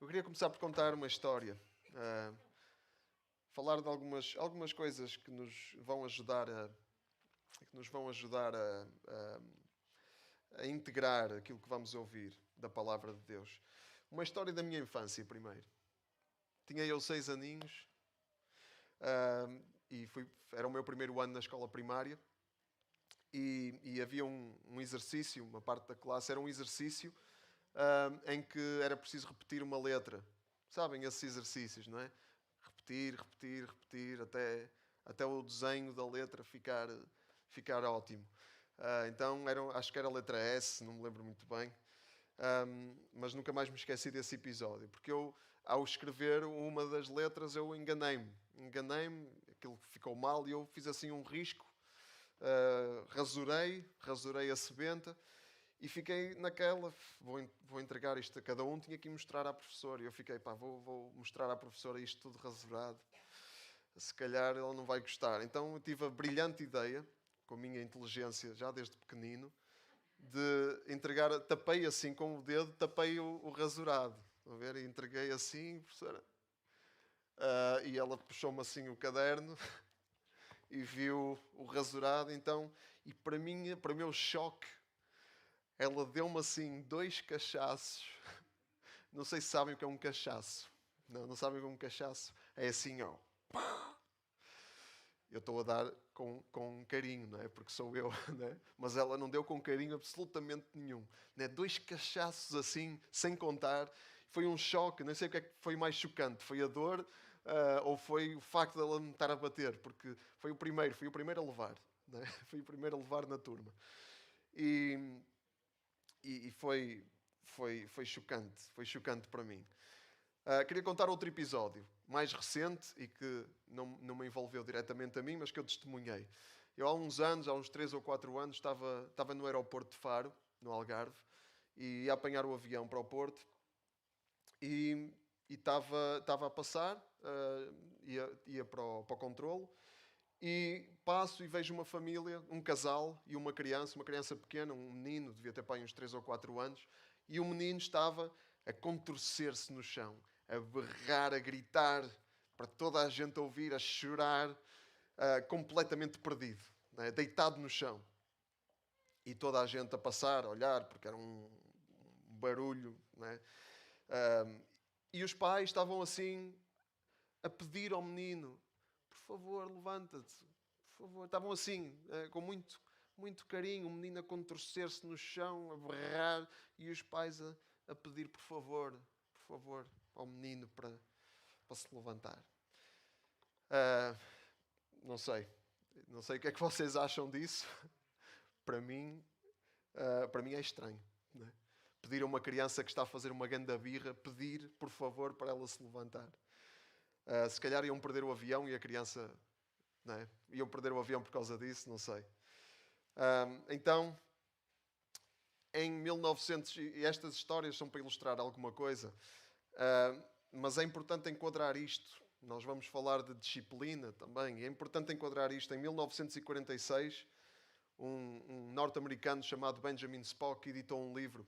Eu queria começar por contar uma história. ah, Falar de algumas coisas que nos vão ajudar a integrar aquilo que vamos ouvir da palavra de Deus. Uma história da minha infância, primeiro. Tinha eu 6 aninhos, ah, era o meu primeiro ano na escola primária. E havia um exercício, uma parte da classe, era um exercício em que era preciso repetir uma letra. Sabem esses exercícios, não é? Repetir, repetir, repetir, até o desenho da letra ficar ótimo. Então, acho que era a letra S, não me lembro muito bem. Mas nunca mais me esqueci desse episódio, porque eu, ao escrever uma das letras, eu enganei-me, aquilo ficou mal e eu fiz assim um risco, rasurei a sebenta e fiquei naquela, vou entregar isto a cada um, tinha que ir mostrar à professora. E eu fiquei, vou mostrar à professora isto tudo rasurado, se calhar ela não vai gostar. Então eu tive a brilhante ideia, com a minha inteligência já desde pequenino, de entregar, tapei assim com o dedo, tapei o rasurado. A ver, e entreguei assim, professora. E ela puxou-me assim o caderno e viu o rasurado, então, e para meu choque, ela deu-me assim 2 cachaços. Não sei se sabem o que é um cachaço. Não sabem o que é um cachaço? É assim, ó. Eu estou a dar com carinho, não é? Porque sou eu, não é? Mas ela não deu com carinho absolutamente nenhum. Não é? 2 cachaços assim, sem contar. Foi um choque, não sei o que é que foi mais chocante. Foi a dor ou foi o facto dela me estar a bater? Porque fui o primeiro a levar. Não é? Fui o primeiro a levar na turma. E, e foi chocante para mim. Queria contar outro episódio, mais recente e que não me envolveu diretamente a mim, mas que eu testemunhei. Eu há uns anos, há uns 3 ou 4 anos, estava no aeroporto de Faro, no Algarve, e ia apanhar o avião para o Porto e estava a passar, ia para o controlo, e passo e vejo uma família, um casal e uma criança pequena, um menino, devia ter para aí uns 3 ou 4 anos, e o menino estava a contorcer-se no chão, a berrar, a gritar, para toda a gente ouvir, a chorar, completamente perdido, né? Deitado no chão. E toda a gente a passar, a olhar, porque era um barulho. Né? E os pais estavam assim a pedir ao menino: por favor, levanta-te, por favor. Estavam assim, com muito carinho, o menino a contorcer-se no chão, a berrar, e os pais a pedir por favor, ao menino para se levantar. Ah, não sei. Não sei o que é que vocês acham disso. Para mim, para mim é estranho. Não é? Pedir a uma criança que está a fazer uma ganda birra, pedir, por favor, para ela se levantar. Se calhar iam perder o avião e a criança... Não é? Iam perder o avião por causa disso, não sei. Então, em 1900... E estas histórias são para ilustrar alguma coisa. Mas é importante enquadrar isto. Nós vamos falar de disciplina também. É importante enquadrar isto. Em 1946, um norte-americano chamado Benjamin Spock editou um livro.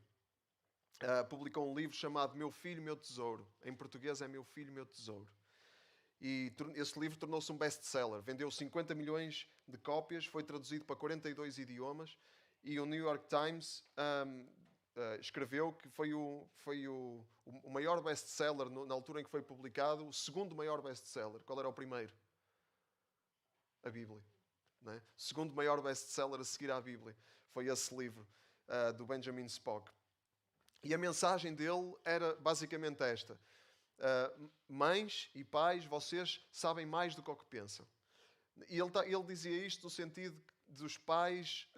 Publicou um livro chamado Meu Filho, Meu Tesouro. Em português é Meu Filho, Meu Tesouro. E esse livro tornou-se um best-seller. Vendeu 50 milhões de cópias, foi traduzido para 42 idiomas e o New York Times escreveu que foi o maior best-seller na altura em que foi publicado, o segundo maior best-seller. Qual era o primeiro? A Bíblia. Não é? O segundo maior best-seller a seguir à Bíblia foi esse livro do Benjamin Spock. E a mensagem dele era basicamente esta: mães e pais, vocês sabem mais do que o que pensam. E ele dizia isto no sentido dos pais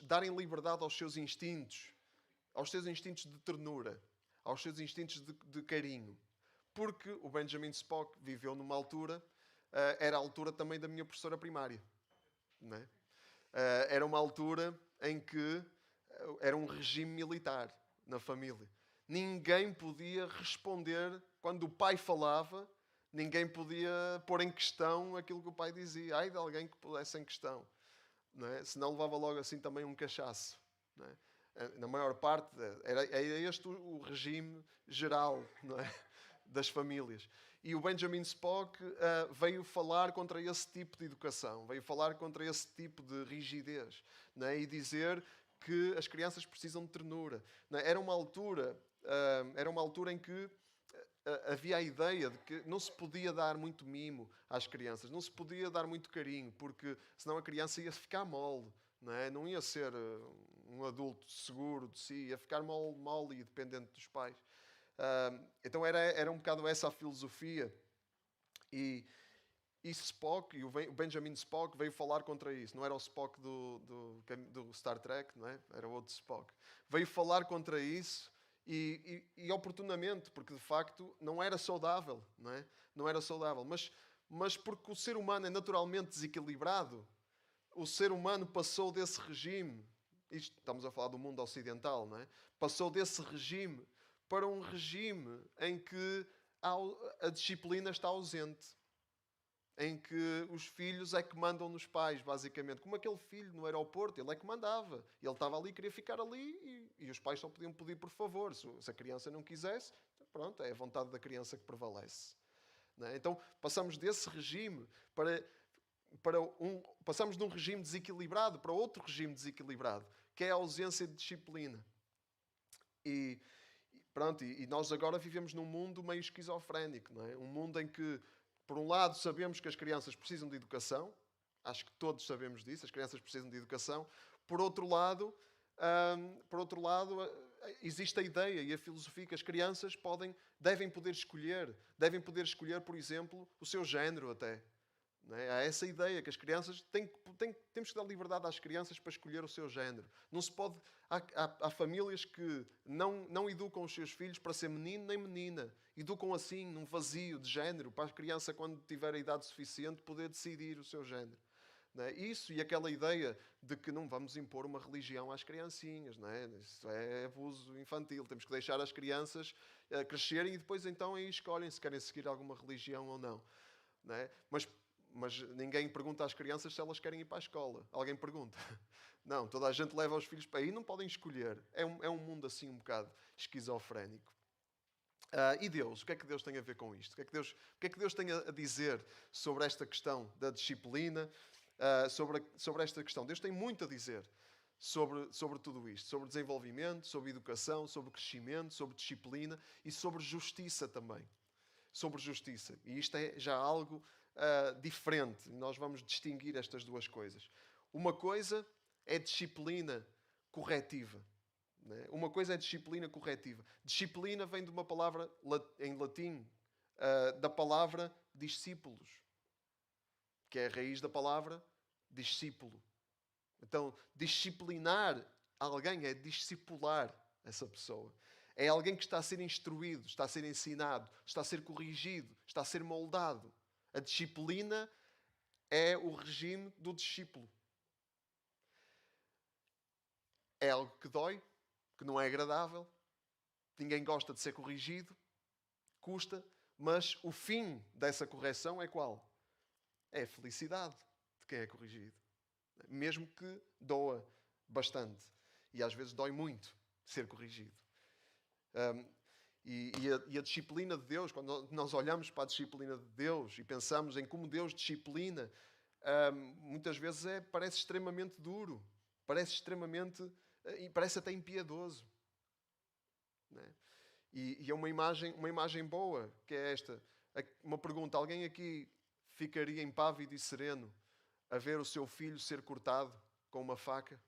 darem liberdade aos seus instintos de ternura, aos seus instintos de carinho. Porque o Benjamin Spock viveu numa altura, era a altura também da minha professora primária. Não é? Era uma altura em que era um regime militar na família. Ninguém podia responder quando o pai falava, ninguém podia pôr em questão aquilo que o pai dizia. Ai de alguém que pudesse em questão. Não é? Senão levava logo assim também um cachaço. Não é? Na maior parte, era este o regime geral, não é? Das famílias. E o Benjamin Spock veio falar contra esse tipo de educação, veio falar contra esse tipo de rigidez, não é? E dizer que as crianças precisam de ternura. Não é? Era uma altura em que havia a ideia de que não se podia dar muito mimo às crianças, não se podia dar muito carinho, porque senão a criança ia ficar mole, não é? Não ia ser um adulto seguro de si, ia ficar mole e dependente dos pais. Então era um bocado essa a filosofia. E Spock, e o Benjamin Spock veio falar contra isso. Não era o Spock do Star Trek, não é? Era outro Spock. Veio falar contra isso e oportunamente, porque de facto não era saudável, não é? Não era saudável. Mas porque o ser humano é naturalmente desequilibrado, o ser humano passou desse regime, isto estamos a falar do mundo ocidental, não é? Passou desse regime para um regime em que a disciplina está ausente, em que os filhos é que mandam nos pais, basicamente. Como aquele filho no aeroporto, ele é que mandava. Ele estava ali, queria ficar ali e os pais só podiam pedir por favor. Se a criança não quisesse, pronto, é a vontade da criança que prevalece. Não é? Então passamos desse regime passamos de um regime desequilibrado para outro regime desequilibrado, que é a ausência de disciplina. E pronto, e nós agora vivemos num mundo meio esquizofrénico, não é? Um mundo em que, por um lado, sabemos que as crianças precisam de educação, acho que todos sabemos disso, as crianças precisam de educação. Por outro lado, existe a ideia e a filosofia que as crianças devem poder escolher, por exemplo, o seu género até. Não é? Há essa ideia que as crianças temos que dar liberdade às crianças para escolher o seu género. Não se pode. Há famílias que não educam os seus filhos para ser menino nem menina. Educam assim, num vazio de género, para a criança, quando tiver a idade suficiente, poder decidir o seu género. Não é? Isso e aquela ideia de que não vamos impor uma religião às criancinhas. Não é? Isso é abuso infantil. Temos que deixar as crianças crescerem e depois então aí escolhem se querem seguir alguma religião ou não. Não é? Mas ninguém pergunta às crianças se elas querem ir para a escola. Alguém pergunta? Não, toda a gente leva os filhos para aí, não podem escolher. É um mundo assim um bocado esquizofrénico. E Deus? O que é que Deus tem a ver com isto? O que é que Deus tem a dizer sobre esta questão da disciplina? Sobre esta questão? Deus tem muito a dizer sobre tudo isto. Sobre desenvolvimento, sobre educação, sobre crescimento, sobre disciplina e sobre justiça também. Sobre justiça. E isto é já algo diferente. Nós vamos distinguir estas duas coisas. Uma coisa é disciplina corretiva. Né? Uma coisa é disciplina corretiva. Disciplina vem de uma palavra em latim, da palavra discípulos, que é a raiz da palavra discípulo. Então, disciplinar alguém é discipular essa pessoa. É alguém que está a ser instruído, está a ser ensinado, está a ser corrigido, está a ser moldado. A disciplina é o regime do discípulo. É algo que dói, que não é agradável. Ninguém gosta de ser corrigido. Custa. Mas o fim dessa correção é qual? É a felicidade de quem é corrigido. Mesmo que doa bastante. E às vezes dói muito ser corrigido. E a disciplina de Deus, quando nós olhamos para a disciplina de Deus e pensamos em como Deus disciplina, muitas vezes parece extremamente duro, parece até impiedoso. Né? E é uma imagem boa, que é esta. Uma pergunta: alguém aqui ficaria impávido e sereno a ver o seu filho ser cortado com uma faca?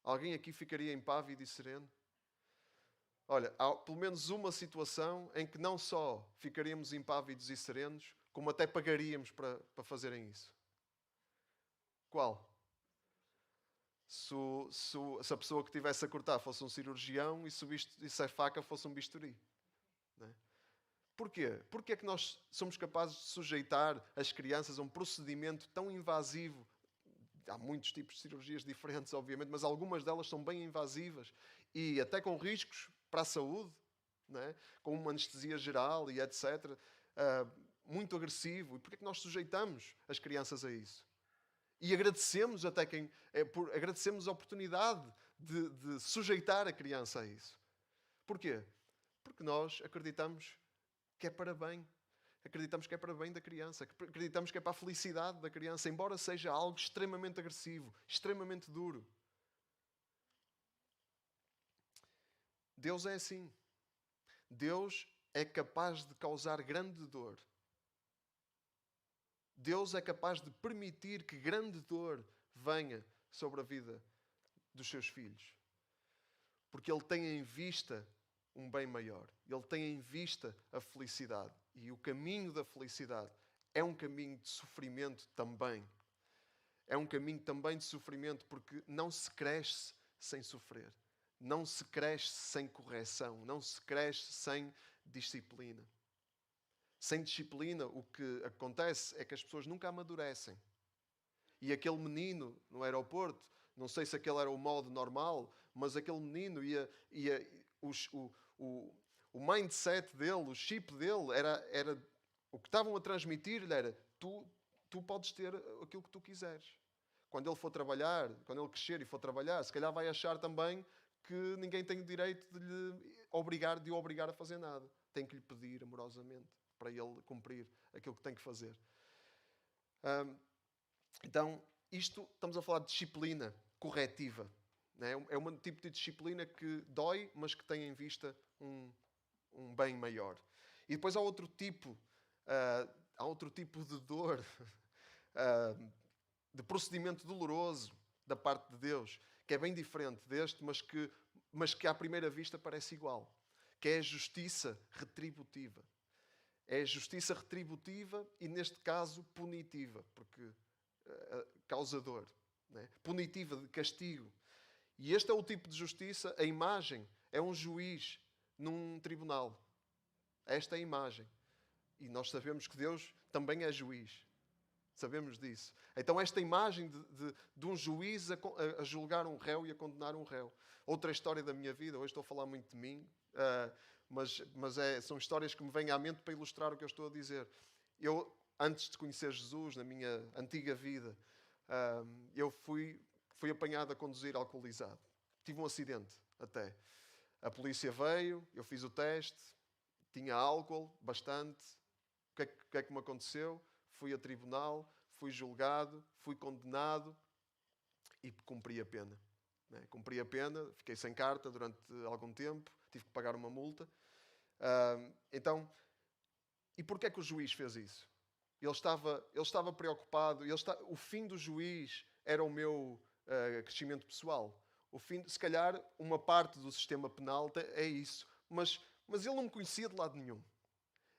Alguém aqui ficaria impávido e sereno? Olha, há pelo menos uma situação em que não só ficaríamos impávidos e serenos, como até pagaríamos para fazerem isso. Qual? Se a pessoa que estivesse a cortar fosse um cirurgião e se a faca fosse um bisturi. Não é? Porquê? Porquê é que nós somos capazes de sujeitar as crianças a um procedimento tão invasivo? Há muitos tipos de cirurgias diferentes, obviamente, mas algumas delas são bem invasivas e até com riscos para a saúde, não é? Com uma anestesia geral e etc. Muito agressivo. E porquê é que nós sujeitamos as crianças a isso? E agradecemos agradecemos a oportunidade de sujeitar a criança a isso. Porquê? Porque nós acreditamos que é para bem. Acreditamos que é para bem da criança. Acreditamos que é para a felicidade da criança, embora seja algo extremamente agressivo, extremamente duro. Deus é assim. Deus é capaz de causar grande dor. Deus é capaz de permitir que grande dor venha sobre a vida dos seus filhos. Porque Ele tem em vista um bem maior. Ele tem em vista a felicidade. E o caminho da felicidade é um caminho de sofrimento também. É um caminho também de sofrimento porque não se cresce sem sofrer. Não se cresce sem correção. Não se cresce sem disciplina. Sem disciplina, o que acontece é que as pessoas nunca amadurecem. E aquele menino no aeroporto, não sei se aquele era o modo normal, mas aquele menino o mindset dele, o chip dele, era o que estavam a transmitir-lhe era tu podes ter aquilo que tu quiseres. Quando ele for trabalhar, quando ele crescer e for trabalhar, se calhar vai achar também que ninguém tem o direito de o obrigar a fazer nada. Tem que lhe pedir amorosamente para ele cumprir aquilo que tem que fazer. Então, estamos a falar de disciplina corretiva. Né? É um tipo de disciplina que dói, mas que tem em vista um bem maior. E depois há outro tipo de dor, de procedimento doloroso da parte de Deus, que é bem diferente deste, mas que à primeira vista parece igual, que é a justiça retributiva. É a justiça retributiva e, neste caso, punitiva, porque causa dor. Né? Punitiva, de castigo. E este é o tipo de justiça, a imagem é um juiz num tribunal. Esta é a imagem. E nós sabemos que Deus também é juiz. Sabemos disso. Então esta imagem de um juiz a julgar um réu e a condenar um réu. Outra história da minha vida, hoje estou a falar muito de mim, mas são histórias que me vêm à mente para ilustrar o que eu estou a dizer. Eu, antes de conhecer Jesus, na minha antiga vida, eu fui apanhado a conduzir alcoolizado. Tive um acidente até. A polícia veio, eu fiz o teste, tinha álcool, bastante. O que é que me aconteceu? Fui a tribunal, fui julgado, fui condenado e cumpri a pena. Né? Cumpri a pena, fiquei sem carta durante algum tempo, tive que pagar uma multa. Então, e porquê é que o juiz fez isso? Ele estava preocupado, o fim do juiz era o meu crescimento pessoal. Se calhar, uma parte do sistema penal é isso. Mas ele não me conhecia de lado nenhum.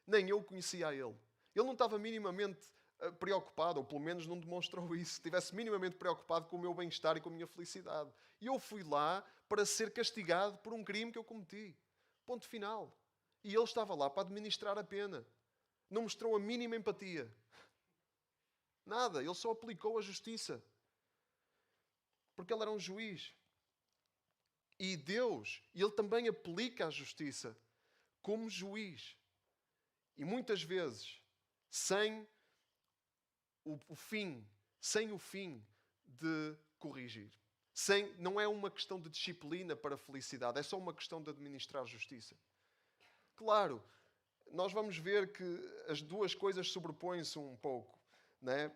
Nem eu conhecia a ele. Ele não estava minimamente preocupado, ou pelo menos não demonstrou isso. Se estivesse minimamente preocupado com o meu bem-estar e com a minha felicidade. E eu fui lá para ser castigado por um crime que eu cometi. Ponto final. E ele estava lá para administrar a pena. Não mostrou a mínima empatia. Nada. Ele só aplicou a justiça. Porque ele era um juiz. E Deus, Ele também aplica a justiça como juiz. E muitas vezes, sem o fim de corrigir. Não é uma questão de disciplina para a felicidade, é só uma questão de administrar justiça. Claro, nós vamos ver que as duas coisas sobrepõem-se um pouco. Né?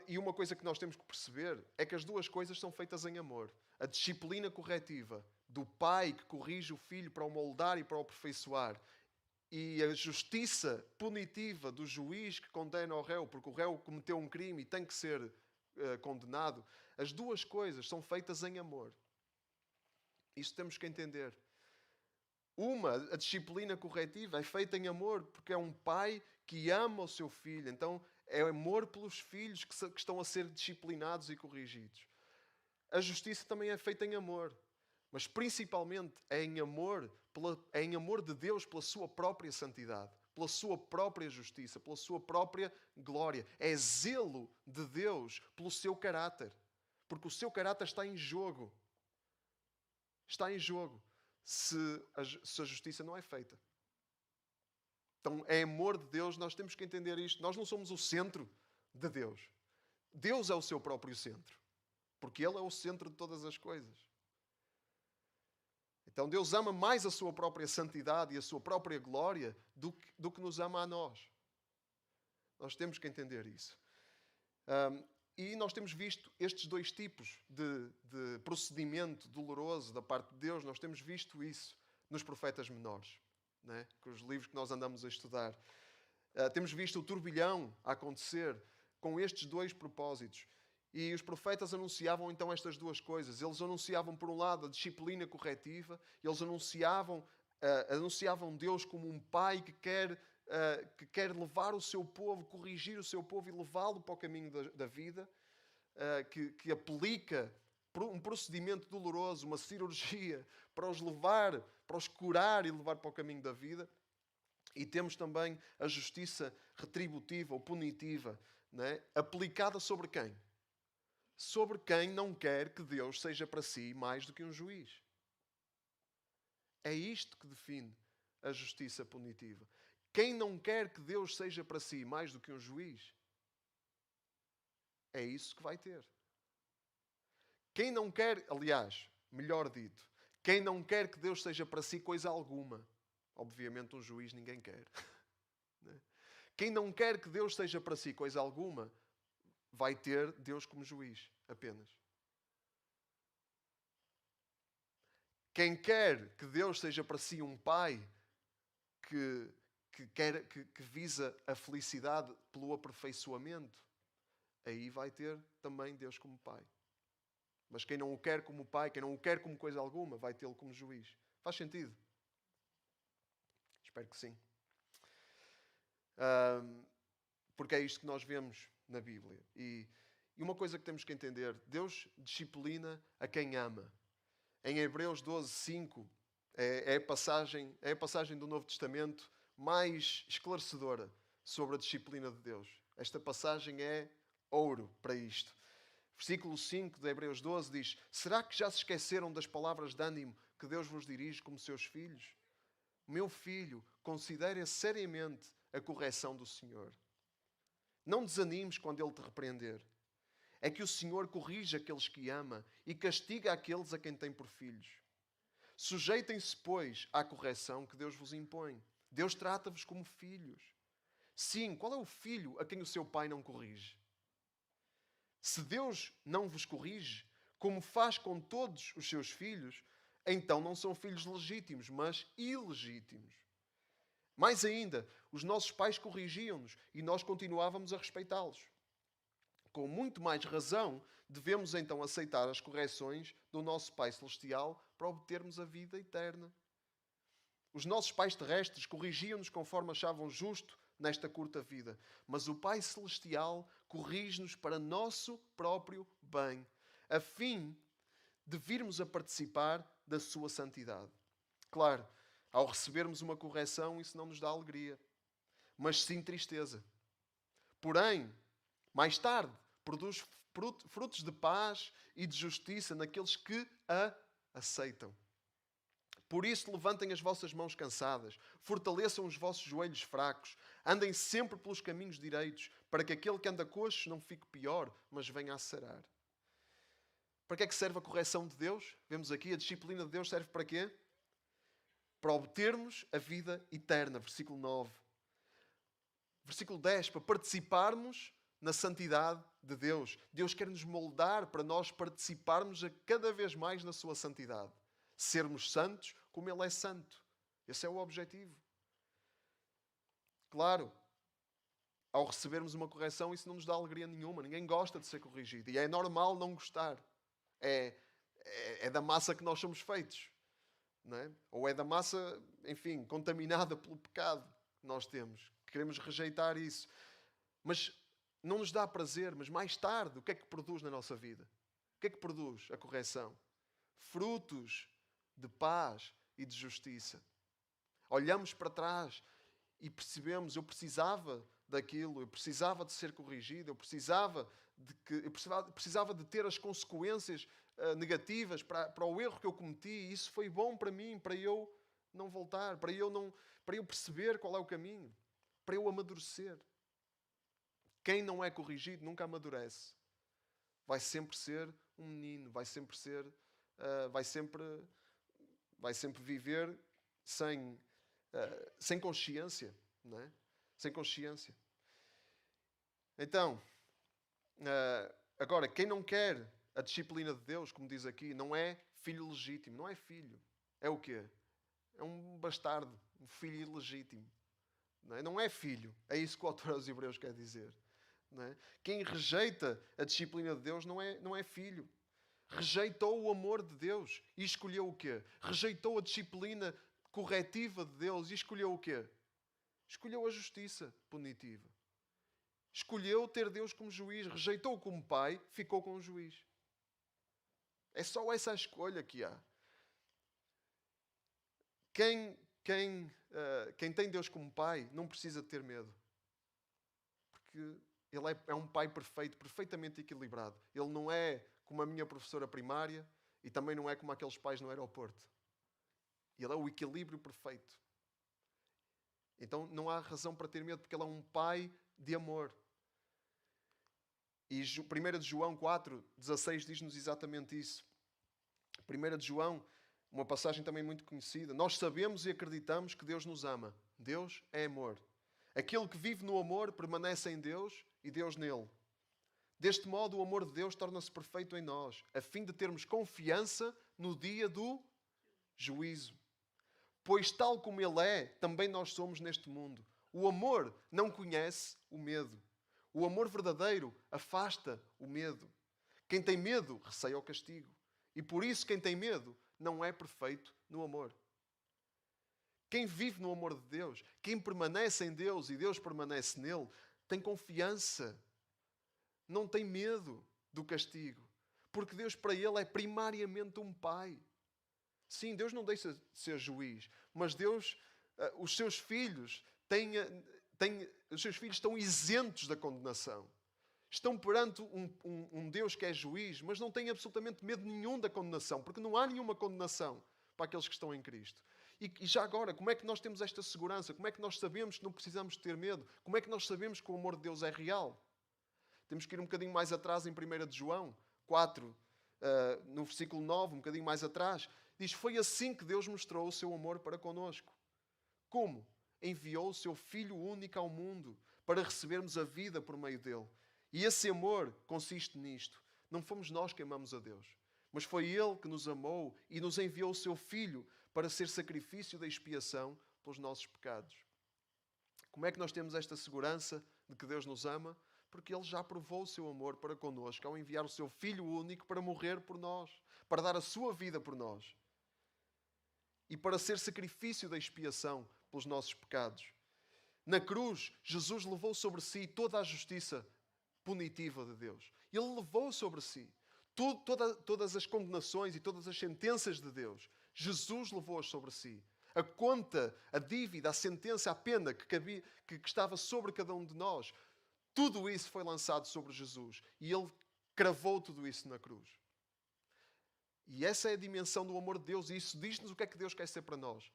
E uma coisa que nós temos que perceber é que as duas coisas são feitas em amor. A disciplina corretiva do pai que corrige o filho para o moldar e para o aperfeiçoar, e a justiça punitiva do juiz que condena o réu, porque o réu cometeu um crime e tem que ser condenado, as duas coisas são feitas em amor. Isto temos que entender. A disciplina corretiva é feita em amor, porque é um pai que ama o seu filho. Então, é amor pelos filhos que estão a ser disciplinados e corrigidos. A justiça também é feita em amor. Mas principalmente é em amor de Deus pela sua própria santidade, pela sua própria justiça, pela sua própria glória. É zelo de Deus pelo seu caráter. Porque o seu caráter está em jogo. Está em jogo se a justiça não é feita. Então é amor de Deus, nós temos que entender isto. Nós não somos o centro de Deus. Deus é o seu próprio centro. porque Ele é o centro de todas as coisas. Então Deus ama mais a sua própria santidade e a sua própria glória do que nos ama a nós. Nós temos que entender isso. E nós temos visto estes dois tipos de procedimento doloroso da parte de Deus. Nós temos visto isso nos profetas menores, né? Com os livros que nós andamos a estudar. Temos visto o turbilhão a acontecer com estes dois propósitos. E os profetas anunciavam então estas duas coisas. Eles anunciavam, por um lado, a disciplina corretiva. Eles anunciavam Deus como um pai que quer levar o seu povo, corrigir o seu povo e levá-lo para o caminho da vida, que aplica um procedimento doloroso, uma cirurgia, para os levar, para os curar e levar para o caminho da vida. E temos também a justiça retributiva ou punitiva, né? Aplicada sobre quem? Sobre quem não quer que Deus seja para si mais do que um juiz. É isto que define a justiça punitiva. Quem não quer que Deus seja para si mais do que um juiz, é isso que vai ter. Quem não quer, aliás, melhor dito, quem não quer que Deus seja para si coisa alguma, obviamente um juiz ninguém quer. Quem não quer que Deus seja para si coisa alguma, vai ter Deus como juiz, apenas. Quem quer que Deus seja para si um pai que visa a felicidade pelo aperfeiçoamento, aí vai ter também Deus como pai. Mas quem não o quer como pai, quem não o quer como coisa alguma, vai tê-lo como juiz. Faz sentido? Espero que sim. Porque é isto que nós vemos na Bíblia. E uma coisa que temos que entender, Deus disciplina a quem ama. Em Hebreus 12, 5, é a passagem do Novo Testamento mais esclarecedora sobre a disciplina de Deus. Esta passagem é ouro para isto. Versículo 5 de Hebreus 12 diz: será que já se esqueceram das palavras de ânimo que Deus vos dirige como seus filhos? Meu filho, considere seriamente a correção do Senhor. Não desanimes quando Ele te repreender. É que o Senhor corrige aqueles que ama e castiga aqueles a quem tem por filhos. Sujeitem-se, pois, à correção que Deus vos impõe. Deus trata-vos como filhos. Sim, qual é o filho a quem o seu pai não corrige? Se Deus não vos corrige, como faz com todos os seus filhos, então não são filhos legítimos, mas ilegítimos. Mais ainda, os nossos pais corrigiam-nos e nós continuávamos a respeitá-los. Com muito mais razão, devemos então aceitar as correções do nosso Pai Celestial para obtermos a vida eterna. Os nossos pais terrestres corrigiam-nos conforme achavam justo nesta curta vida, mas o Pai Celestial corrige-nos para nosso próprio bem, a fim de virmos a participar da sua santidade. Claro, ao recebermos uma correção, isso não nos dá alegria, mas sim tristeza. Porém, mais tarde, produz frutos de paz e de justiça naqueles que a aceitam. Por isso, levantem as vossas mãos cansadas, fortaleçam os vossos joelhos fracos, andem sempre pelos caminhos direitos, para que aquele que anda coxo não fique pior, mas venha a sarar. Para que é que serve a correção de Deus? Vemos aqui, a disciplina de Deus serve para quê? Para obtermos a vida eterna, versículo 9. Versículo 10, para participarmos na santidade de Deus. Deus quer nos moldar para nós participarmos a cada vez mais na sua santidade. Sermos santos como Ele é santo. Esse é o objetivo. Claro, ao recebermos uma correção, isso não nos dá alegria nenhuma. Ninguém gosta de ser corrigido. E é normal não gostar. É da massa que nós somos feitos. Não é? Ou é da massa, enfim, contaminada pelo pecado que nós temos. Queremos rejeitar isso. Mas não nos dá prazer. Mas mais tarde, o que é que produz na nossa vida? O que é que produz a correção? Frutos de paz e de justiça. Olhamos para trás e percebemos, eu precisava daquilo, eu precisava de ser corrigido, eu precisava de ter as consequências negativas para o erro que eu cometi, e isso foi bom para mim, para eu não voltar, para eu perceber qual é o caminho, para eu amadurecer. Quem não é corrigido nunca amadurece. Vai sempre ser um menino, vai sempre ser, vai sempre viver sem consciência, não é? Sem consciência. Então, agora, quem não quer a disciplina de Deus, como diz aqui, não é filho legítimo, não é filho. É o quê? É um bastardo, um filho ilegítimo. Não é filho. É isso que o autor aos Hebreus quer dizer. Não é? Quem rejeita a disciplina de Deus não é filho. Rejeitou o amor de Deus e escolheu o quê? Rejeitou a disciplina corretiva de Deus e escolheu o quê? Escolheu a justiça punitiva. Escolheu ter Deus como juiz. Rejeitou como pai, ficou com o juiz. É só essa a escolha que há. Quem tem Deus como pai não precisa ter medo. Porque ele é um pai perfeito, perfeitamente equilibrado. Ele não é como a minha professora primária e também não é como aqueles pais no aeroporto. Ele é o equilíbrio perfeito. Então não há razão para ter medo, porque ele é um pai de amor. E 1 de João 4,16 diz-nos exatamente isso. 1 de João, uma passagem também muito conhecida. Nós sabemos e acreditamos que Deus nos ama. Deus é amor. Aquele que vive no amor permanece em Deus e Deus nele. Deste modo, o amor de Deus torna-se perfeito em nós, a fim de termos confiança no dia do juízo. Pois tal como Ele é, também nós somos neste mundo. O amor não conhece o medo. O amor verdadeiro afasta o medo. Quem tem medo receia o castigo. E por isso quem tem medo não é perfeito no amor. Quem vive no amor de Deus, quem permanece em Deus e Deus permanece nele, tem confiança. Não tem medo do castigo. Porque Deus para ele é primariamente um pai. Sim, Deus não deixa de ser juiz, mas Deus, os seus filhos os seus filhos estão isentos da condenação. Estão perante um Deus que é juiz, mas não têm absolutamente medo nenhum da condenação, porque não há nenhuma condenação para aqueles que estão em Cristo. E já agora, como é que nós temos esta segurança? Como é que nós sabemos que não precisamos ter medo? Como é que nós sabemos que o amor de Deus é real? Temos que ir um bocadinho mais atrás em 1 de João 4, no versículo 9, um bocadinho mais atrás. Diz, foi assim que Deus mostrou o seu amor para connosco. Como? Enviou o seu Filho único ao mundo para recebermos a vida por meio dele. E esse amor consiste nisto. Não fomos nós que amamos a Deus, mas foi Ele que nos amou e nos enviou o seu Filho para ser sacrifício da expiação pelos nossos pecados. Como é que nós temos esta segurança de que Deus nos ama? Porque Ele já provou o seu amor para connosco ao enviar o seu Filho único para morrer por nós, para dar a sua vida por nós e para ser sacrifício da expiação pelos nossos pecados. Na cruz, Jesus levou sobre si toda a justiça punitiva de Deus. Ele levou sobre si todas as condenações e todas as sentenças de Deus. Jesus levou-as sobre si. A conta, a dívida, a sentença, a pena que estava sobre cada um de nós, tudo isso foi lançado sobre Jesus. E Ele cravou tudo isso na cruz. E essa é a dimensão do amor de Deus. E isso diz-nos o que é que Deus quer ser para nós.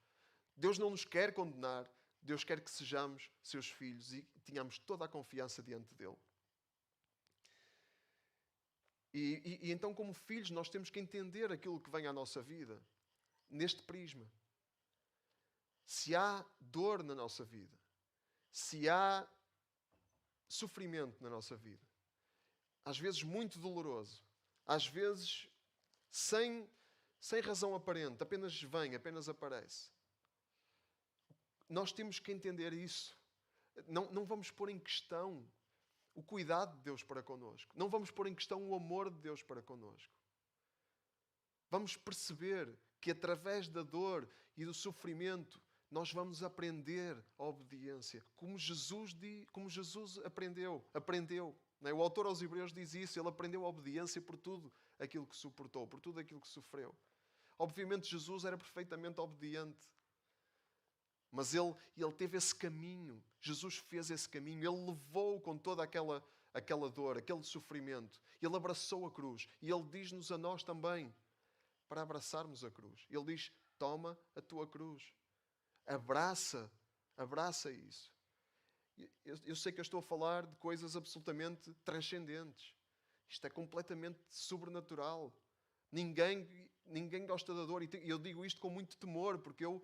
Deus não nos quer condenar. Deus quer que sejamos seus filhos e tenhamos toda a confiança diante dEle. E então, como filhos, nós temos que entender aquilo que vem à nossa vida neste prisma. Se há dor na nossa vida, se há sofrimento na nossa vida, às vezes muito doloroso, às vezes sem razão aparente, apenas vem, apenas aparece. Nós temos que entender isso. Não vamos pôr em questão o cuidado de Deus para connosco. Não vamos pôr em questão o amor de Deus para connosco. Vamos perceber que através da dor e do sofrimento nós vamos aprender a obediência. Como Jesus aprendeu. Não é? O autor aos Hebreus diz isso. Ele aprendeu a obediência por tudo aquilo que suportou, por tudo aquilo que sofreu. Obviamente Jesus era perfeitamente obediente. Mas ele teve esse caminho. Jesus fez esse caminho. Ele levou com toda aquela dor, aquele sofrimento. Ele abraçou a cruz. E Ele diz-nos a nós também para abraçarmos a cruz. Ele diz, toma a tua cruz. Abraça isso. Eu sei que eu estou a falar de coisas absolutamente transcendentes. Isto é completamente sobrenatural. Ninguém gosta da dor. E eu digo isto com muito temor, porque eu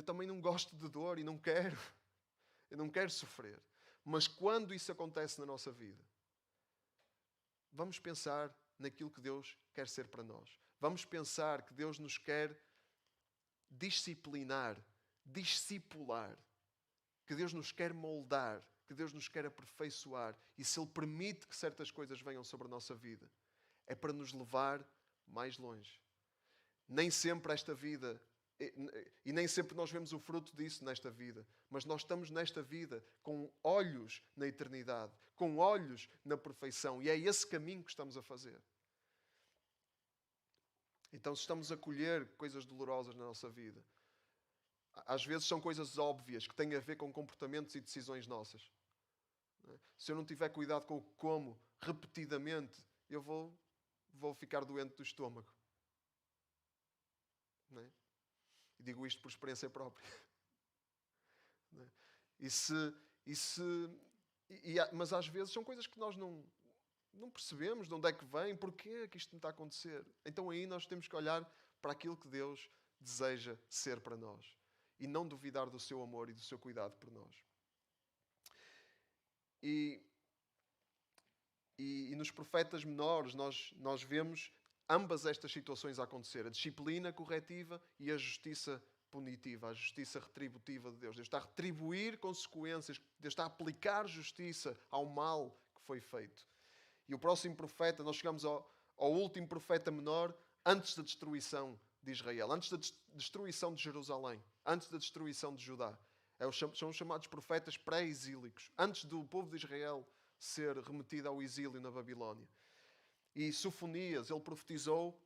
também não gosto de dor e não quero. Eu não quero sofrer. Mas quando isso acontece na nossa vida, vamos pensar naquilo que Deus quer ser para nós. Vamos pensar que Deus nos quer disciplinar, discipular, que Deus nos quer moldar, que Deus nos quer aperfeiçoar. E se Ele permite que certas coisas venham sobre a nossa vida, é para nos levar mais longe. Nem sempre esta vida, e nem sempre nós vemos o fruto disso nesta vida, mas nós estamos nesta vida com olhos na eternidade, com olhos na perfeição, e é esse caminho que estamos a fazer. Então, se estamos a colher coisas dolorosas na nossa vida, às vezes são coisas óbvias que têm a ver com comportamentos e decisões nossas. Se eu não tiver cuidado com o que como repetidamente, eu vou ficar doente do estômago. Não é? E digo isto por experiência própria. Não é? Mas às vezes são coisas que nós não percebemos de onde é que vem, porquê é que isto me está a acontecer. Então aí nós temos que olhar para aquilo que Deus deseja ser para nós e não duvidar do seu amor e do seu cuidado por nós. E nos profetas menores nós vemos ambas estas situações a acontecer. A disciplina corretiva e a justiça punitiva, a justiça retributiva de Deus. Deus está a retribuir consequências, Deus está a aplicar justiça ao mal que foi feito. E o próximo profeta, nós chegamos ao último profeta menor antes da destruição de Israel, antes da destruição de Jerusalém, antes da destruição de Judá. São os chamados profetas pré-exílicos, antes do povo de Israel ser remetido ao exílio na Babilónia. E Sofonias, ele profetizou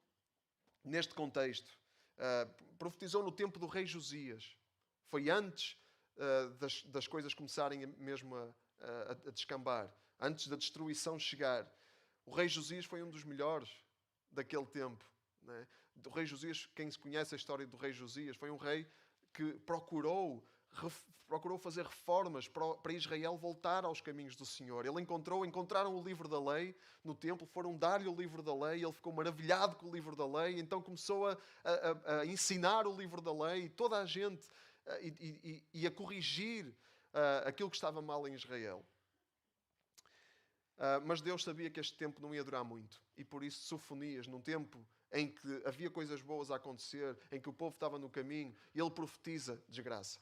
neste contexto. Profetizou no tempo do rei Josias. Foi antes das coisas começarem mesmo a descambar. Antes da destruição chegar. O rei Josias foi um dos melhores daquele tempo. Né? O rei Josias, quem se conhece a história do rei Josias, foi um rei que procurou fazer reformas para Israel voltar aos caminhos do Senhor. Encontraram o livro da lei no templo, foram dar-lhe o livro da lei, ele ficou maravilhado com o livro da lei, então começou a ensinar o livro da lei, e toda a gente, e a corrigir aquilo que estava mal em Israel. Mas Deus sabia que este tempo não ia durar muito, e por isso Sofonias, num tempo em que havia coisas boas a acontecer, em que o povo estava no caminho, ele profetiza desgraça.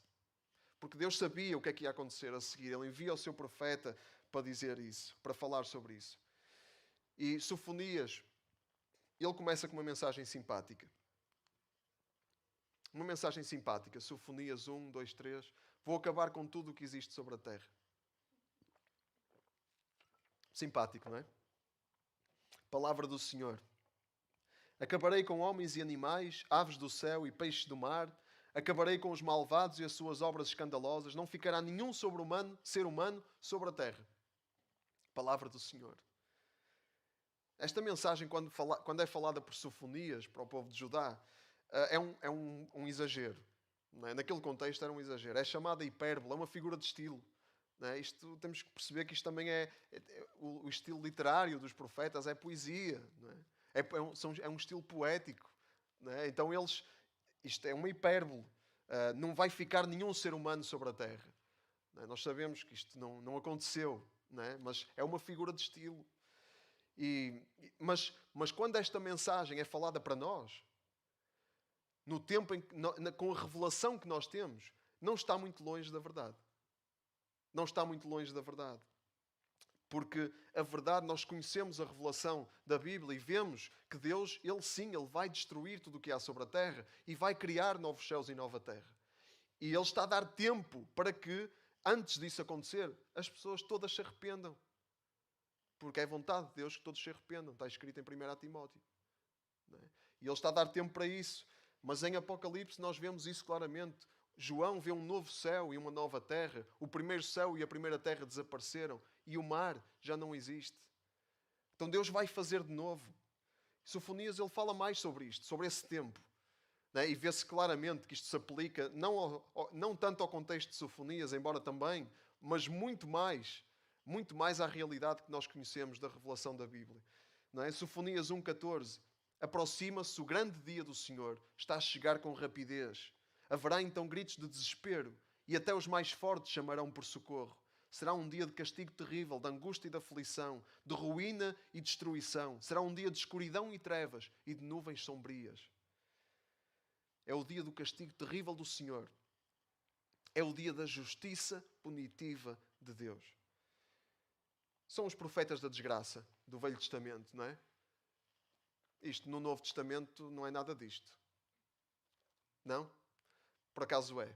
Porque Deus sabia o que é que ia acontecer a seguir. Ele envia o seu profeta para dizer isso, para falar sobre isso. E Sofonias, ele começa com uma mensagem simpática. Uma mensagem simpática. Sofonias 1, 2, 3. Vou acabar com tudo o que existe sobre a terra. Simpático, não é? Palavra do Senhor. Acabarei com homens e animais, aves do céu e peixes do mar. Acabarei com os malvados e as suas obras escandalosas. Não ficará nenhum ser humano sobre a terra. Palavra do Senhor. Esta mensagem, quando é falada por Sofonias para o povo de Judá, é um exagero. Não é? Naquele contexto era um exagero. É chamada hipérbole, é uma figura de estilo. Não é? Temos que perceber que isto também o estilo literário dos profetas, é poesia. Não é? É um estilo poético. Não é? Então isto é uma hipérbole. Não vai ficar nenhum ser humano sobre a terra. Não é? Nós sabemos que isto não aconteceu. Não é? Mas é uma figura de estilo. Mas quando esta mensagem é falada para nós, no tempo com a revelação que nós temos, não está muito longe da verdade. Não está muito longe da verdade. Porque a verdade, nós conhecemos a revelação da Bíblia e vemos que Deus, Ele vai destruir tudo o que há sobre a terra e vai criar novos céus e nova terra. E Ele está a dar tempo para que, antes disso acontecer, as pessoas todas se arrependam. Porque é vontade de Deus que todos se arrependam. Está escrito em 1 Timóteo. Não é? E Ele está a dar tempo para isso. Mas em Apocalipse nós vemos isso claramente. João vê um novo céu e uma nova terra. O primeiro céu e a primeira terra desapareceram. E o mar já não existe. Então Deus vai fazer de novo. Sofonias, ele fala mais sobre isto, sobre esse tempo. Né? E vê-se claramente que isto se aplica não tanto ao contexto de Sofonias, embora também, mas muito mais muito mais à realidade que nós conhecemos da revelação da Bíblia. Não é? Sofonias 1,14. Aproxima-se o grande dia do Senhor, está a chegar com rapidez. Haverá então gritos de desespero e até os mais fortes chamarão por socorro. Será um dia de castigo terrível, de angústia e de aflição, de ruína e destruição. Será um dia de escuridão e trevas e de nuvens sombrias. É o dia do castigo terrível do Senhor. É o dia da justiça punitiva de Deus. São os profetas da desgraça do Velho Testamento, não é? Isto no Novo Testamento não é nada disto. Não? Por acaso é.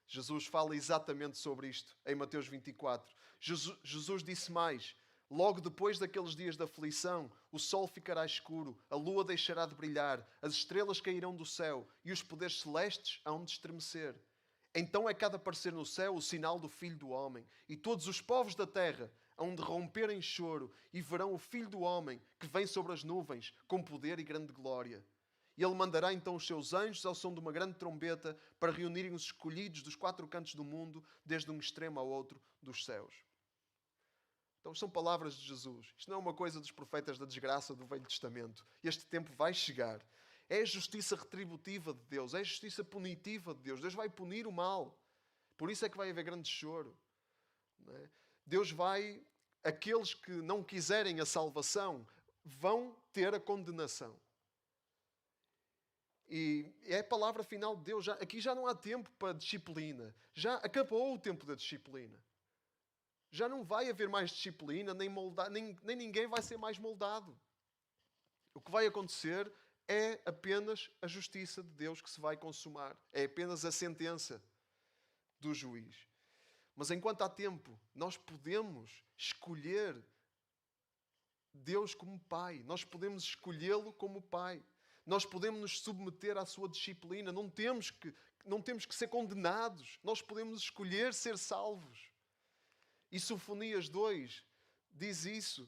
Jesus fala exatamente sobre isto em Mateus 24. Jesus disse mais: logo depois daqueles dias de aflição, o sol ficará escuro, a lua deixará de brilhar, as estrelas cairão do céu e os poderes celestes hão de estremecer. Então é que há de aparecer no céu o sinal do Filho do Homem, e todos os povos da terra hão de romper em choro e verão o Filho do Homem que vem sobre as nuvens com poder e grande glória. E ele mandará então os seus anjos ao som de uma grande trombeta para reunirem os escolhidos dos 4 cantos do mundo, desde um extremo ao outro dos céus. Então são palavras de Jesus. Isto não é uma coisa dos profetas da desgraça do Velho Testamento. Este tempo vai chegar. É a justiça retributiva de Deus. É a justiça punitiva de Deus. Deus vai punir o mal. Por isso é que vai haver grande choro. Não é? Deus vai... Aqueles que não quiserem a salvação vão ter a condenação. E é a palavra final de Deus. Aqui já não há tempo para disciplina. Já acabou o tempo da disciplina. Já não vai haver mais disciplina, nem ninguém vai ser mais moldado. O que vai acontecer é apenas a justiça de Deus que se vai consumar. É apenas a sentença do juiz. Mas enquanto há tempo, nós podemos escolher Deus como Pai. Nós podemos escolhê-lo como Pai. Nós podemos nos submeter à sua disciplina. Não temos que ser condenados. Nós podemos escolher ser salvos. E Sofonias 2 diz isso.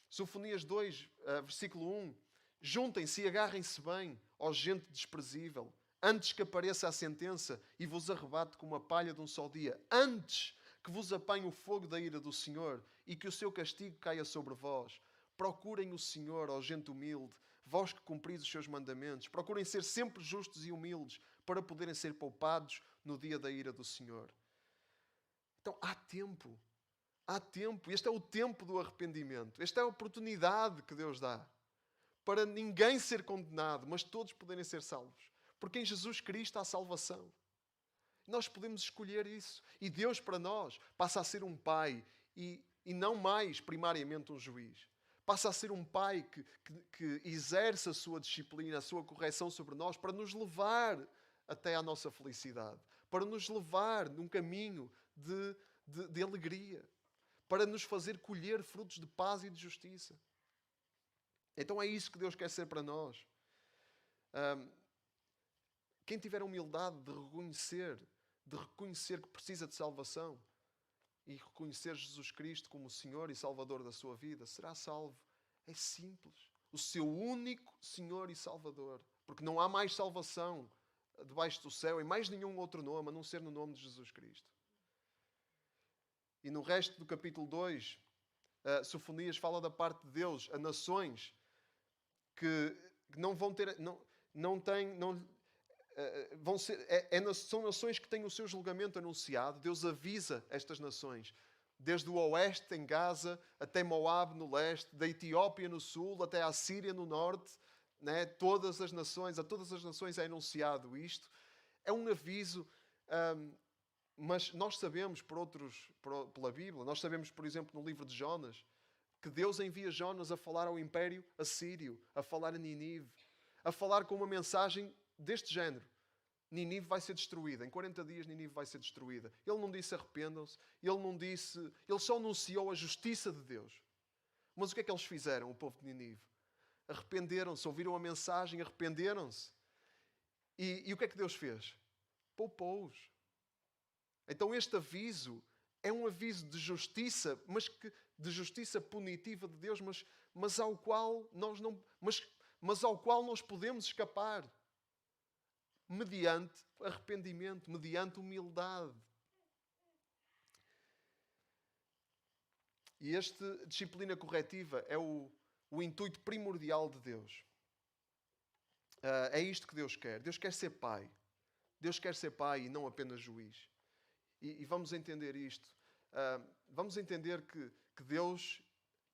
Sofonias 2, versículo 1. Juntem-se e agarrem-se bem, ó gente desprezível, antes que apareça a sentença e vos arrebate como a palha de um só dia. Antes que vos apanhe o fogo da ira do Senhor e que o seu castigo caia sobre vós. Procurem o Senhor, ó gente humilde, vós que cumpris os seus mandamentos. Procurem ser sempre justos e humildes para poderem ser poupados no dia da ira do Senhor. Então há tempo. Há tempo. Este é o tempo do arrependimento. Esta é a oportunidade que Deus dá para ninguém ser condenado, mas todos poderem ser salvos. Porque em Jesus Cristo há salvação. Nós podemos escolher isso. E Deus para nós passa a ser um Pai e não mais primariamente um juiz. Passa a ser um Pai que exerce a sua disciplina, a sua correção sobre nós para nos levar até à nossa felicidade. Para nos levar num caminho de alegria. Para nos fazer colher frutos de paz e de justiça. Então é isso que Deus quer ser para nós. Quem tiver a humildade de reconhecer que precisa de salvação e reconhecer Jesus Cristo como o Senhor e Salvador da sua vida, será salvo. É simples. O seu único Senhor e Salvador. Porque não há mais salvação debaixo do céu em mais nenhum outro nome, a não ser no nome de Jesus Cristo. E no resto do capítulo 2, Sofonias fala da parte de Deus a nações que não vão ter... são nações que têm o seu julgamento anunciado. Deus avisa estas nações. Desde o oeste, em Gaza, até Moab no leste, da Etiópia no sul, até a Síria no norte. Né? A todas as nações é anunciado isto. É um aviso... mas nós sabemos, pela Bíblia, nós sabemos, por exemplo, no livro de Jonas, que Deus envia Jonas a falar ao Império Assírio, a falar a Nínive, a falar com uma mensagem deste género. Nínive vai ser destruída. Em 40 dias Nínive vai ser destruída. Ele não disse arrependam-se. Ele só anunciou a justiça de Deus. Mas o que é que eles fizeram, o povo de Nínive? Arrependeram-se, ouviram a mensagem, arrependeram-se. E o que é que Deus fez? Poupou-os. Então este aviso é um aviso de justiça, de justiça punitiva de Deus, mas ao qual nós podemos escapar mediante arrependimento, mediante humildade. E esta disciplina corretiva é o intuito primordial de Deus. É isto que Deus quer. Deus quer ser pai. Deus quer ser pai e não apenas juiz. E vamos entender isto. Vamos entender que Deus,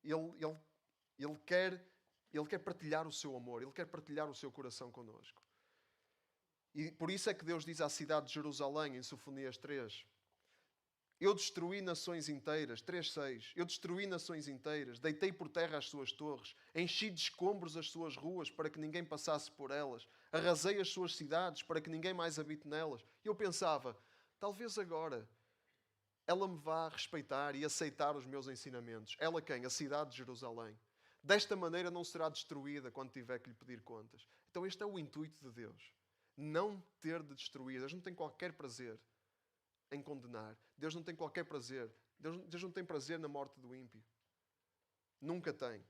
Ele quer partilhar o seu amor. Ele quer partilhar o seu coração connosco. E por isso é que Deus diz à cidade de Jerusalém, em Sofonias 3, eu destruí nações inteiras, 3:6. Eu destruí nações inteiras, deitei por terra as suas torres, enchi de escombros as suas ruas para que ninguém passasse por elas, arrasei as suas cidades para que ninguém mais habite nelas. E eu pensava, talvez agora ela me vá respeitar e aceitar os meus ensinamentos. Ela quem? A cidade de Jerusalém. Desta maneira não será destruída quando tiver que lhe pedir contas. Então este é o intuito de Deus. Não ter de destruir. Deus não tem qualquer prazer em condenar. Deus não tem qualquer prazer. Deus não tem prazer na morte do ímpio. Nunca tem.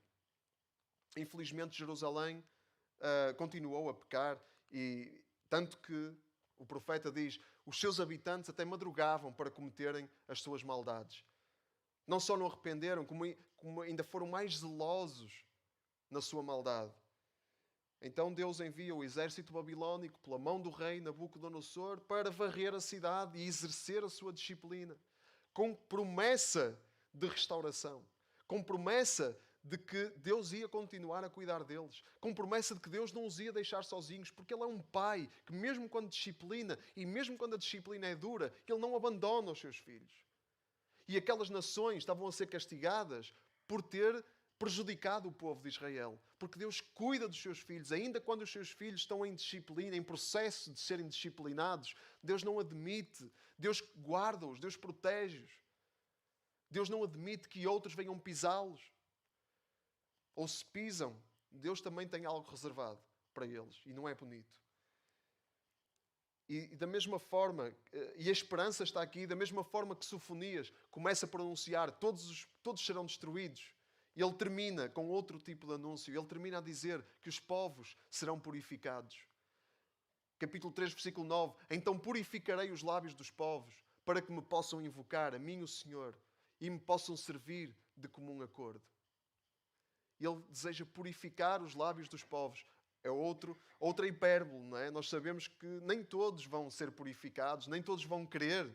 Infelizmente, Jerusalém continuou a pecar, e tanto que o profeta diz, os seus habitantes até madrugavam para cometerem as suas maldades. Não só não arrependeram, como ainda foram mais zelosos na sua maldade. Então Deus envia o exército babilónico pela mão do rei Nabucodonosor para varrer a cidade e exercer a sua disciplina, com promessa de restauração, com promessa de que Deus ia continuar a cuidar deles, com promessa de que Deus não os ia deixar sozinhos, porque Ele é um pai que mesmo quando disciplina, e mesmo quando a disciplina é dura, Ele não abandona os seus filhos. E aquelas nações estavam a ser castigadas por ter prejudicado o povo de Israel. Porque Deus cuida dos seus filhos. Ainda quando os seus filhos estão em disciplina, em processo de serem disciplinados, Deus não admite. Deus guarda-os, Deus protege-os. Deus não admite que outros venham pisá-los. Ou se pisam, Deus também tem algo reservado para eles. E não é bonito. E da mesma forma, e a esperança está aqui, da mesma forma que Sofonias começa a pronunciar, todos serão destruídos. Ele termina com outro tipo de anúncio. Ele termina a dizer que os povos serão purificados. Capítulo 3, versículo 9. Então purificarei os lábios dos povos, para que me possam invocar, a mim o Senhor, e me possam servir de comum acordo. Ele deseja purificar os lábios dos povos. É outra hipérbole, não é? Nós sabemos que nem todos vão ser purificados, nem todos vão querer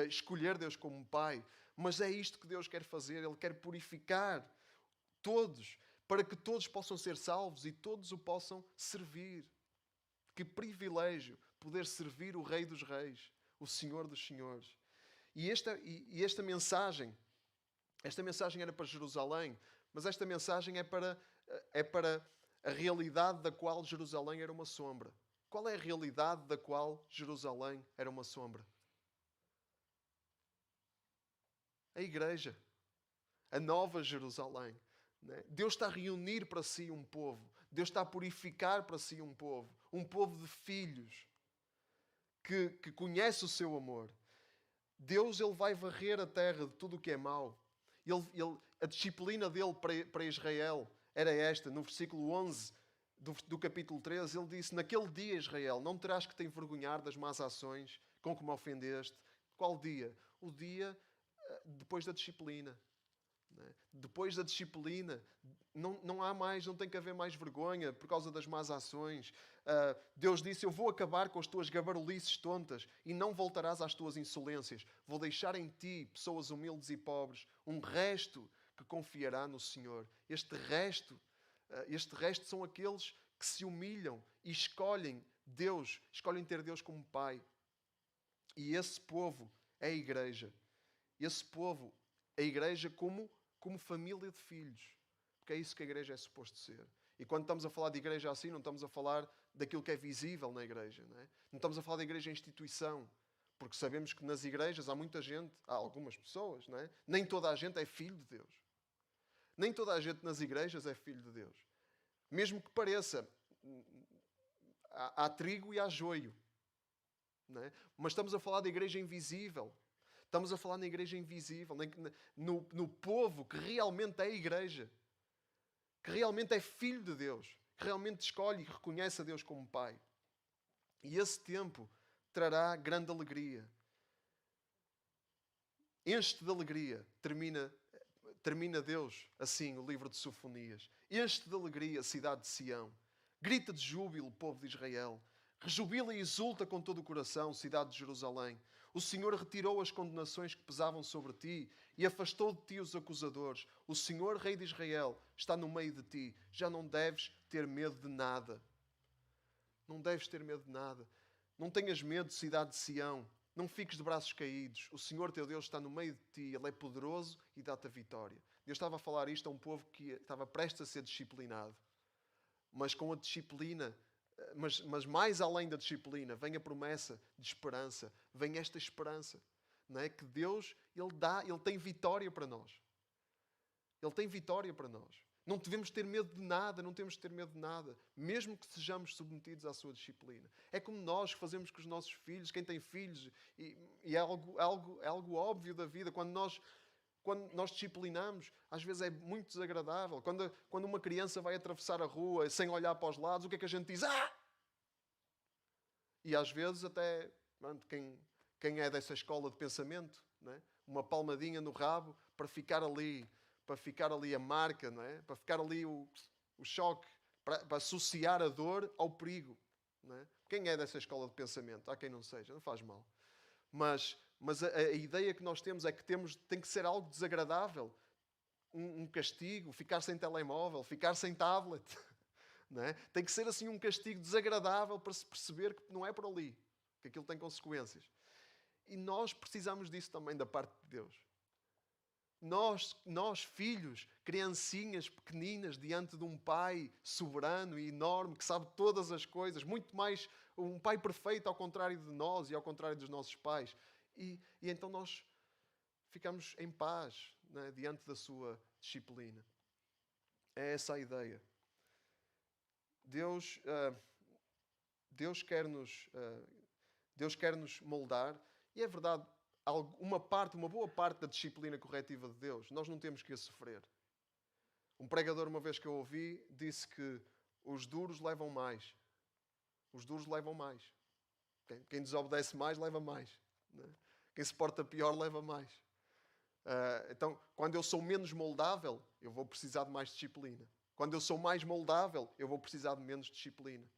escolher Deus como Pai. Mas é isto que Deus quer fazer. Ele quer purificar todos, para que todos possam ser salvos e todos o possam servir. Que privilégio poder servir o Rei dos Reis, o Senhor dos Senhores. E esta mensagem era para Jerusalém, mas esta mensagem é para a realidade da qual Jerusalém era uma sombra. Qual é a realidade da qual Jerusalém era uma sombra? A igreja. A nova Jerusalém. Deus está a reunir para si um povo. Deus está a purificar para si um povo. Um povo de filhos que conhece o seu amor. Deus ele vai varrer a terra de tudo o que é mau. A disciplina dele para Israel era esta. No versículo 11 do capítulo 13, ele disse, naquele dia, Israel, não terás que te envergonhar das más ações com que me ofendeste. Qual dia? O dia depois da disciplina. Depois da disciplina, não tem que haver mais vergonha por causa das más ações. Deus disse, eu vou acabar com as tuas gabarulices tontas e não voltarás às tuas insolências. Vou deixar em ti pessoas humildes e pobres, um resto que confiará no Senhor. Este resto são aqueles que se humilham e escolhem Deus, escolhem ter Deus como Pai. E esse povo é a igreja. Esse povo, a igreja como família de filhos. Porque é isso que a igreja é suposto ser. E quando estamos a falar de igreja assim, não estamos a falar daquilo que é visível na igreja. Não estamos a falar da igreja em instituição. Porque sabemos que nas igrejas há muita gente, há algumas pessoas, nem toda a gente é filho de Deus. Nem toda a gente nas igrejas é filho de Deus. Mesmo que pareça, há trigo e há joio. Mas estamos a falar da igreja invisível. Estamos a falar na igreja invisível, no povo que realmente é a igreja, que realmente é filho de Deus, que realmente escolhe e reconhece a Deus como Pai. E esse tempo trará grande alegria. Enche-te de alegria, termina termina Deus assim o livro de Sofonias. Enche-te de alegria, cidade de Sião. Grita de júbilo, povo de Israel. Rejubila e exulta com todo o coração, cidade de Jerusalém. O Senhor retirou as condenações que pesavam sobre ti e afastou de ti os acusadores. O Senhor, Rei de Israel, está no meio de ti. Já não deves ter medo de nada. Não deves ter medo de nada. Não tenhas medo, cidade de Sião. Não fiques de braços caídos. O Senhor teu Deus está no meio de ti. Ele é poderoso e dá-te a vitória. Deus estava a falar isto a um povo que estava prestes a ser disciplinado. Mas com a disciplina, mas mais além da disciplina, vem a promessa de esperança. Vem esta esperança. Não é? Que Deus, Ele tem vitória para nós. Ele tem vitória para nós. Não devemos ter medo de nada, não temos de ter medo de nada, mesmo que sejamos submetidos à sua disciplina. É como nós fazemos com os nossos filhos, quem tem filhos, e é algo óbvio da vida. Quando nós disciplinamos, às vezes é muito desagradável. Quando uma criança vai atravessar a rua sem olhar para os lados, o que é que a gente diz? Ah! E às vezes até, quem é dessa escola de pensamento, não é? Uma palmadinha no rabo para ficar ali a marca, não é? Para ficar ali o choque, para associar a dor ao perigo. Não é? Quem é dessa escola de pensamento? Há quem não seja, não faz mal. Mas a ideia que nós temos é que tem que ser algo desagradável. Um castigo, ficar sem telemóvel, ficar sem tablet. Não é? Tem que ser assim um castigo desagradável para se perceber que não é por ali, que aquilo tem consequências. E nós precisamos disso também da parte de Deus. Nós, filhos, criancinhas pequeninas, diante de um pai soberano e enorme, que sabe todas as coisas, muito mais um pai perfeito ao contrário de nós e ao contrário dos nossos pais. E então nós ficamos em paz, né, diante da sua disciplina. É essa a ideia. Deus quer nos moldar, e é verdade, uma boa parte da disciplina corretiva de Deus, nós não temos que a sofrer. Um pregador, uma vez que eu ouvi, disse que os duros levam mais. Os duros levam mais. Quem desobedece mais, leva mais. Né? Quem se porta pior, leva mais. Então, quando eu sou menos moldável, eu vou precisar de mais disciplina. Quando eu sou mais moldável, eu vou precisar de menos disciplina.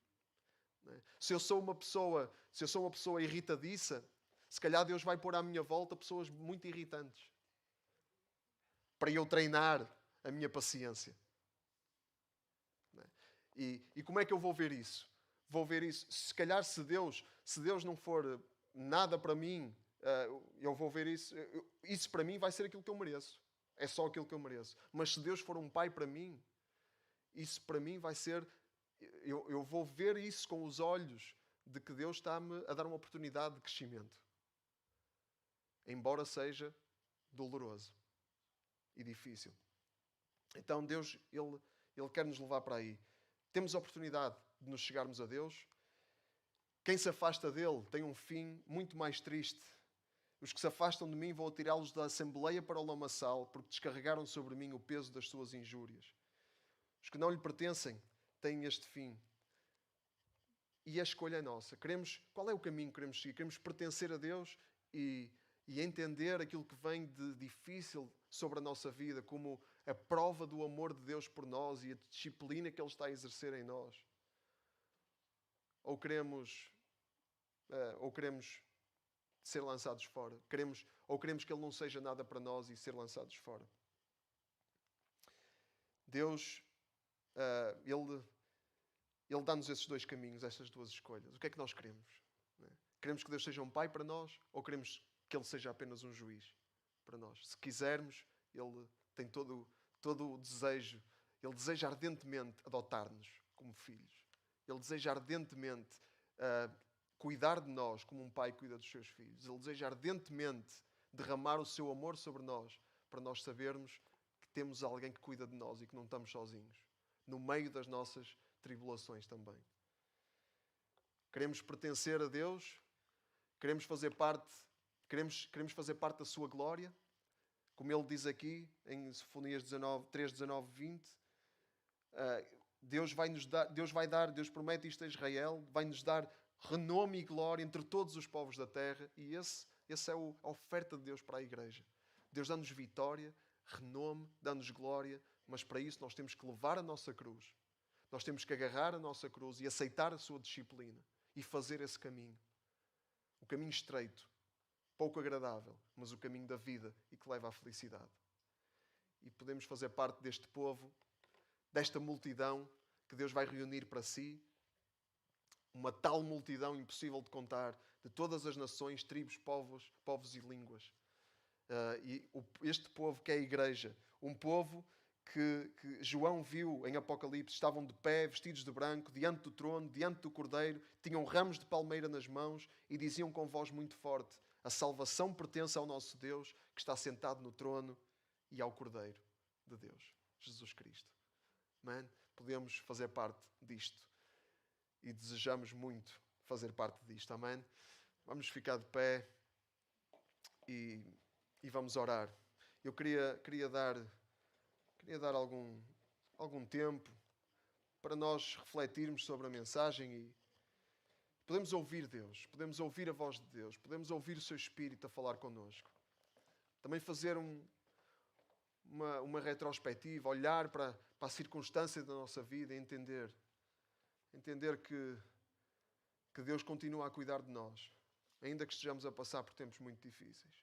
Né? Se eu sou uma pessoa irritadiça, se calhar Deus vai pôr à minha volta pessoas muito irritantes para eu treinar a minha paciência. E como é que eu vou ver isso? Vou ver isso. Se calhar se Deus não for nada para mim, eu vou ver isso. Isso para mim vai ser aquilo que eu mereço. É só aquilo que eu mereço. Mas se Deus for um pai para mim, isso para mim vai ser... Eu vou ver isso com os olhos de que Deus está-me a dar uma oportunidade de crescimento. Embora seja doloroso e difícil. Então Deus, Ele quer nos levar para aí. Temos a oportunidade de nos chegarmos a Deus. Quem se afasta dele tem um fim muito mais triste. Os que se afastam de mim vou tirá-los da assembleia para o lamaçal, porque descarregaram sobre mim o peso das suas injúrias. Os que não lhe pertencem têm este fim. E a escolha é nossa. Qual é o caminho que queremos seguir? Queremos pertencer a Deus e entender aquilo que vem de difícil sobre a nossa vida como a prova do amor de Deus por nós e a disciplina que Ele está a exercer em nós. Ou queremos ser lançados fora. Ou queremos que Ele não seja nada para nós e ser lançados fora. Deus, Ele dá-nos esses dois caminhos, estas duas escolhas. O que é que nós queremos? Queremos que Deus seja um pai para nós ou queremos que Ele seja apenas um juiz para nós? Se quisermos, Ele tem todo o desejo. Ele deseja ardentemente adotar-nos como filhos. Ele deseja ardentemente cuidar de nós como um pai cuida dos seus filhos. Ele deseja ardentemente derramar o seu amor sobre nós para nós sabermos que temos alguém que cuida de nós e que não estamos sozinhos. No meio das nossas tribulações também. Queremos pertencer a Deus, queremos fazer parte da sua glória, como Ele diz aqui em Sofonias 3, 19, 20. Deus Deus promete isto a Israel, vai-nos dar renome e glória entre todos os povos da terra, e essa é a oferta de Deus para a igreja. Deus dá-nos vitória, renome, dá-nos glória, mas para isso nós temos que levar a nossa cruz. Nós temos que agarrar a nossa cruz e aceitar a sua disciplina e fazer esse caminho. O caminho estreito, pouco agradável, mas o caminho da vida e que leva à felicidade. E podemos fazer parte deste povo, desta multidão que Deus vai reunir para si. Uma tal multidão impossível de contar, de todas as nações, tribos, povos e línguas. Este povo que é a igreja, um povo que João viu em Apocalipse, estavam de pé, vestidos de branco, diante do trono, diante do Cordeiro, tinham ramos de palmeira nas mãos e diziam com voz muito forte: a salvação pertence ao nosso Deus, que está sentado no trono, e ao Cordeiro de Deus, Jesus Cristo. Man, podemos fazer parte disto e desejamos muito fazer parte disto. Amém? Vamos ficar de pé e vamos orar. Eu queria dar algum tempo para nós refletirmos sobre a mensagem e podemos ouvir Deus, podemos ouvir a voz de Deus, podemos ouvir o seu Espírito a falar connosco. Também fazer uma retrospectiva, olhar para a circunstância da nossa vida e entender que Deus continua a cuidar de nós, ainda que estejamos a passar por tempos muito difíceis.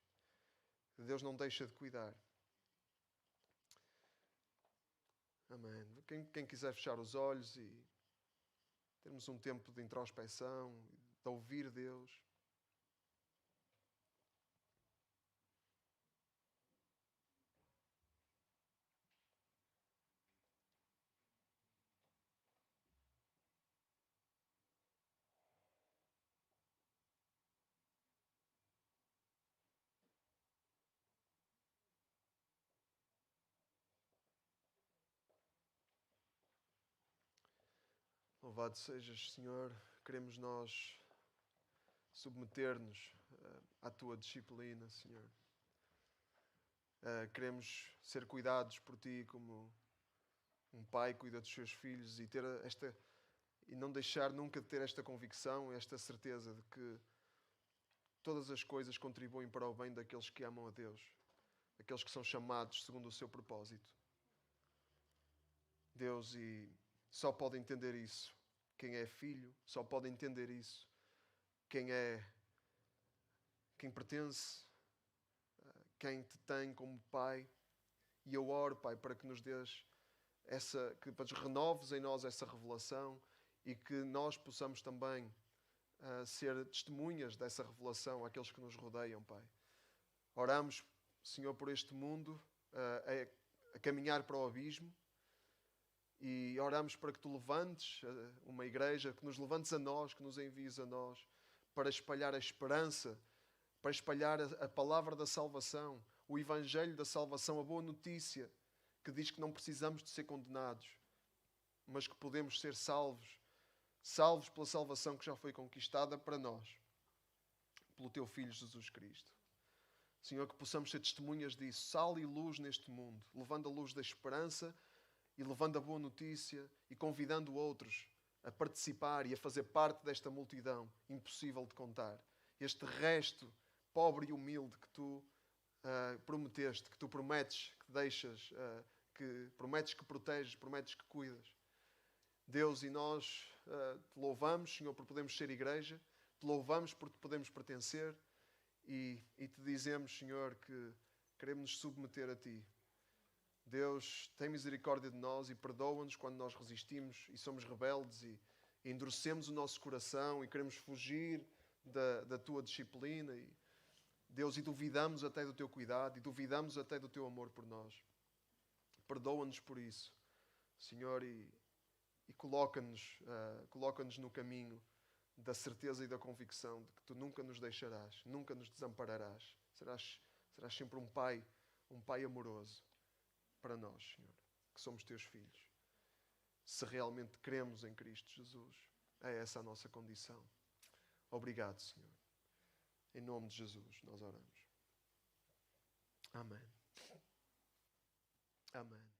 Deus não deixa de cuidar. Amém. Quem quiser fechar os olhos e termos um tempo de introspecção, de ouvir Deus. Louvado sejas, Senhor. Queremos nós submeter-nos à Tua disciplina, Senhor. Queremos ser cuidados por Ti como um pai cuida dos seus filhos e não deixar nunca de ter esta convicção, esta certeza de que todas as coisas contribuem para o bem daqueles que amam a Deus, daqueles que são chamados segundo o seu propósito. Deus, e só pode entender isso quem é filho, só pode entender isso quem pertence, quem te tem como pai. E eu oro, Pai, para que nos dês para renoves em nós essa revelação e que nós possamos também ser testemunhas dessa revelação àqueles que nos rodeiam, Pai. Oramos, Senhor, por este mundo a caminhar para o abismo. E oramos para que Tu levantes uma igreja, que nos levantes a nós, que nos envies a nós, para espalhar a esperança, para espalhar a palavra da salvação, o evangelho da salvação, a boa notícia, que diz que não precisamos de ser condenados, mas que podemos ser salvos pela salvação que já foi conquistada para nós, pelo Teu Filho Jesus Cristo. Senhor, que possamos ser testemunhas disso, sal e luz neste mundo, levando a luz da esperança e levando a boa notícia e convidando outros a participar e a fazer parte desta multidão impossível de contar. Este resto pobre e humilde que Tu prometeste, que Tu prometes que deixas, que prometes que proteges, prometes que cuidas. Deus, e nós Te louvamos, Senhor, por podermos ser igreja, Te louvamos por Te podemos pertencer e Te dizemos, Senhor, que queremos nos submeter a Ti. Deus, tem misericórdia de nós e perdoa-nos quando nós resistimos e somos rebeldes e endurecemos o nosso coração e queremos fugir da Tua disciplina. Deus, e duvidamos até do Teu cuidado e duvidamos até do Teu amor por nós. Perdoa-nos por isso, Senhor, e coloca-nos no caminho da certeza e da convicção de que Tu nunca nos deixarás, nunca nos desampararás. Serás sempre um pai amoroso para nós, Senhor, que somos Teus filhos. Se realmente cremos em Cristo Jesus, é essa a nossa condição. Obrigado, Senhor. Em nome de Jesus, nós oramos. Amém. Amém.